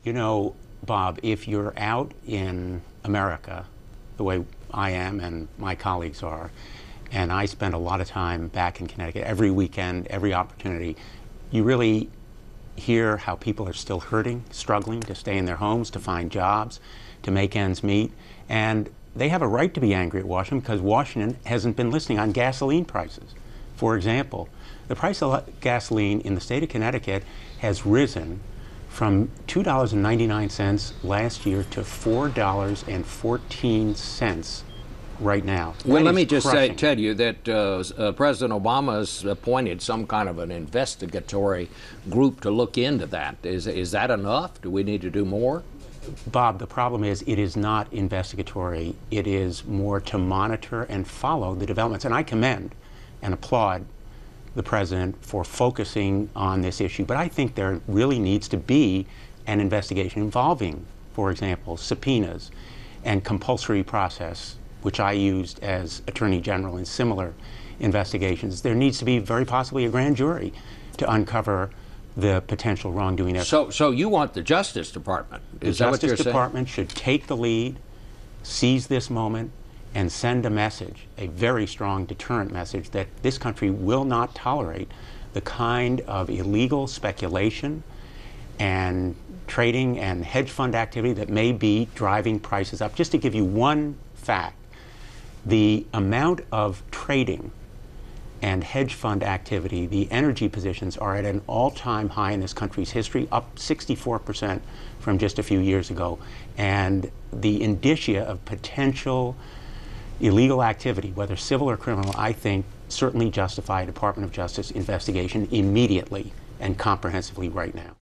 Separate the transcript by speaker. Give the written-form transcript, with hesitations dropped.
Speaker 1: You know, Bob, if you're out in America, the way I am and my colleagues are, and I spend a lot of time back in Connecticut every weekend, every opportunity, you really hear how people are still hurting, struggling to stay in their homes, to find jobs, to make ends meet. And they have a right to be angry at Washington because Washington hasn't been listening on gasoline prices. For example, the price of gasoline in the state of Connecticut has risen from $2.99 last year to $4.14 right now.
Speaker 2: Well, let me just tell you that President Obama has appointed some kind of an investigatory group to look into that. Is that enough? Do we need to do more?
Speaker 1: Bob, the problem is it is not investigatory. It is more to monitor and follow the developments. And I commend and applaud the president for focusing on this issue. But I think there really needs to be an investigation involving, for example, subpoenas and compulsory process, which I used as Attorney General in similar investigations. There needs to be very possibly a grand jury to uncover the potential wrongdoing.
Speaker 2: So you want the Justice Department? Is that what you're saying?
Speaker 1: The Justice Department should take the lead, seize this moment, and send a message, a very strong deterrent message, that this country will not tolerate the kind of illegal speculation and trading and hedge fund activity that may be driving prices up. Just to give you one fact, the amount of trading and hedge fund activity, the energy positions are at an all-time high in this country's history, up 64% from just a few years ago. And the indicia of potential illegal activity, whether civil or criminal, I think certainly justify a Department of Justice investigation immediately and comprehensively right now.